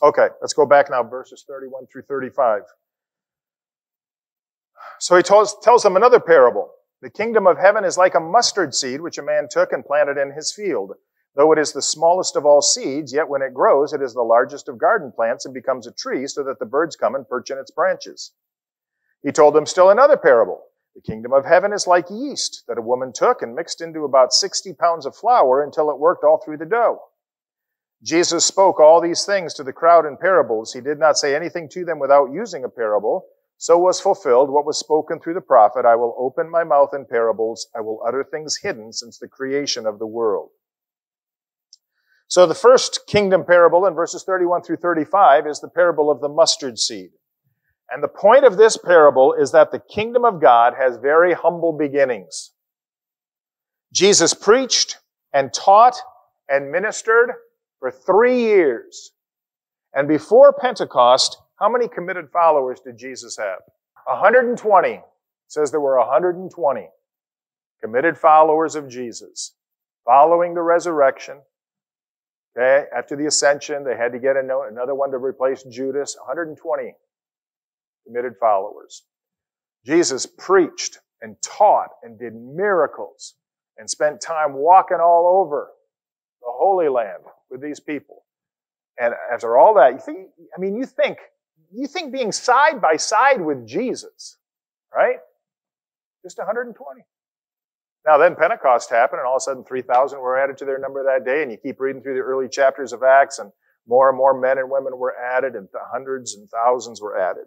Okay, let's go back now, verses 31 through 35. So he tells them another parable. The kingdom of heaven is like a mustard seed which a man took and planted in his field. Though it is the smallest of all seeds, yet when it grows, it is the largest of garden plants and becomes a tree so that the birds come and perch in its branches. He told them still another parable. The kingdom of heaven is like yeast that a woman took and mixed into about 60 pounds of flour until it worked all through the dough. Jesus spoke all these things to the crowd in parables. He did not say anything to them without using a parable. So was fulfilled what was spoken through the prophet, I will open my mouth in parables. I will utter things hidden since the creation of the world. So the first kingdom parable in verses 31 through 35 is the parable of the mustard seed. And the point of this parable is that the kingdom of God has very humble beginnings. Jesus preached and taught and ministered for 3 years. And before Pentecost, how many committed followers did Jesus have? 120. It says there were 120 committed followers of Jesus. Following the resurrection, okay, after the ascension, they had to get another one to replace Judas. 120 committed followers. Jesus preached and taught and did miracles and spent time walking all over the Holy Land with these people. And after all that, you think being side by side with Jesus, right? Just 120. Now then Pentecost happened, and all of a sudden 3,000 were added to their number that day, and you keep reading through the early chapters of Acts, and more men and women were added, and hundreds and thousands were added.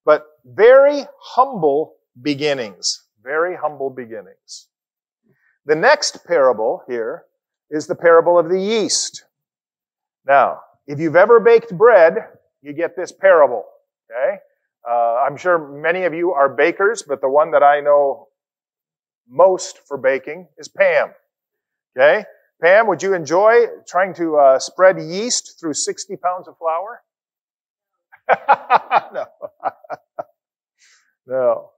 But very humble beginnings. Very humble beginnings. The next parable here is the parable of the yeast. Now, if you've ever baked bread, you get this parable, okay? I'm sure many of you are bakers, but the one that I know most for baking is Pam, okay? Pam, would you enjoy trying to spread yeast through 60 pounds of flour? No. No.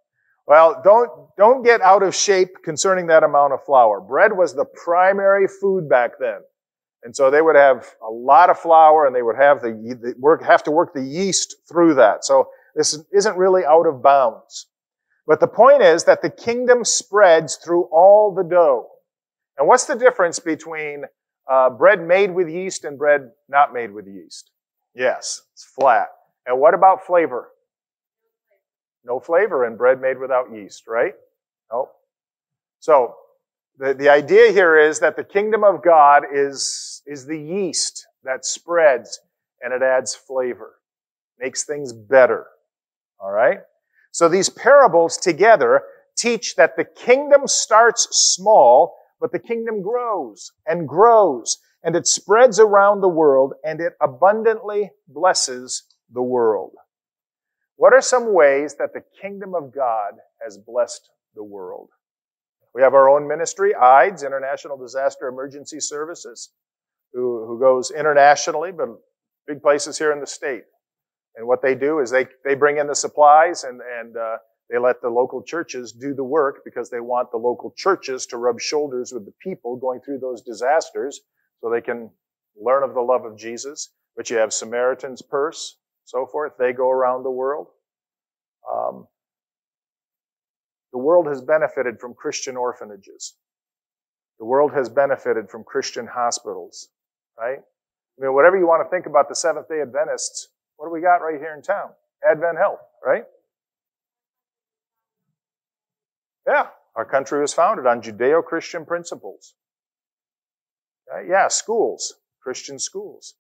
Well, don't get out of shape concerning that amount of flour. Bread was the primary food back then. And so they would have a lot of flour, and they would have to work the yeast through that. So this isn't really out of bounds. But the point is that the kingdom spreads through all the dough. And what's the difference between bread made with yeast and bread not made with yeast? Yes, it's flat. And what about flavor? No flavor in bread made without yeast, right? Nope. So the idea here is that the kingdom of God is the yeast that spreads and it adds flavor, makes things better. All right? So these parables together teach that the kingdom starts small, but the kingdom grows and grows, and it spreads around the world, and it abundantly blesses the world. What are some ways that the kingdom of God has blessed the world? We have our own ministry, IDES, International Disaster Emergency Services, who goes internationally, but big places here in the state. And what they do is they bring in the supplies and they let the local churches do the work because they want the local churches to rub shoulders with the people going through those disasters so they can learn of the love of Jesus. But you have Samaritan's Purse, so forth. They go around the world. The world has benefited from Christian orphanages. The world has benefited from Christian hospitals, right? I mean, whatever you want to think about the Seventh-day Adventists, what do we got right here in town? Advent Health, right? Yeah, our country was founded on Judeo-Christian principles. Okay? Yeah, schools, Christian schools.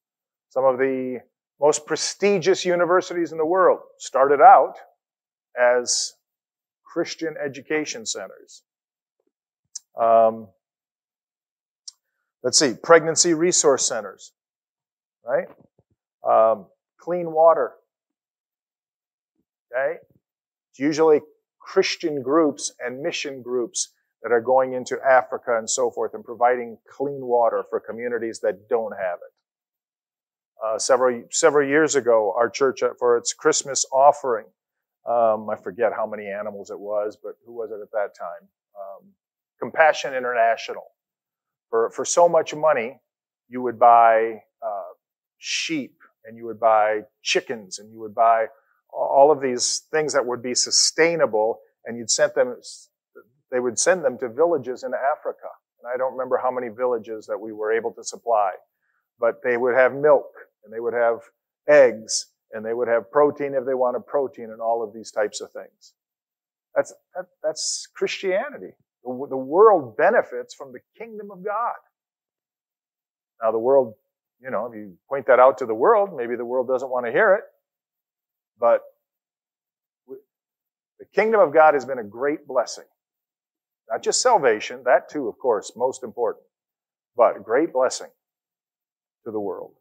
Some of the most prestigious universities in the world started out as Christian education centers. Let's see, pregnancy resource centers, right? Clean water, okay? It's usually Christian groups and mission groups that are going into Africa and so forth and providing clean water for communities that don't have it. Several years ago, our church, for its Christmas offering, I forget how many animals it was, but who was it at that time? Compassion International. For so much money, you would buy sheep and you would buy chickens, and you would buy all of these things that would be sustainable, and they would send them to villages in Africa. And I don't remember how many villages that we were able to supply, but they would have milk, and they would have eggs, and they would have protein if they wanted protein, and all of these types of things. That's Christianity. The world benefits from the kingdom of God. Now the world, if you point that out to the world, maybe the world doesn't want to hear it, but the kingdom of God has been a great blessing. Not just salvation, that too, of course, most important, but a great blessing to the world.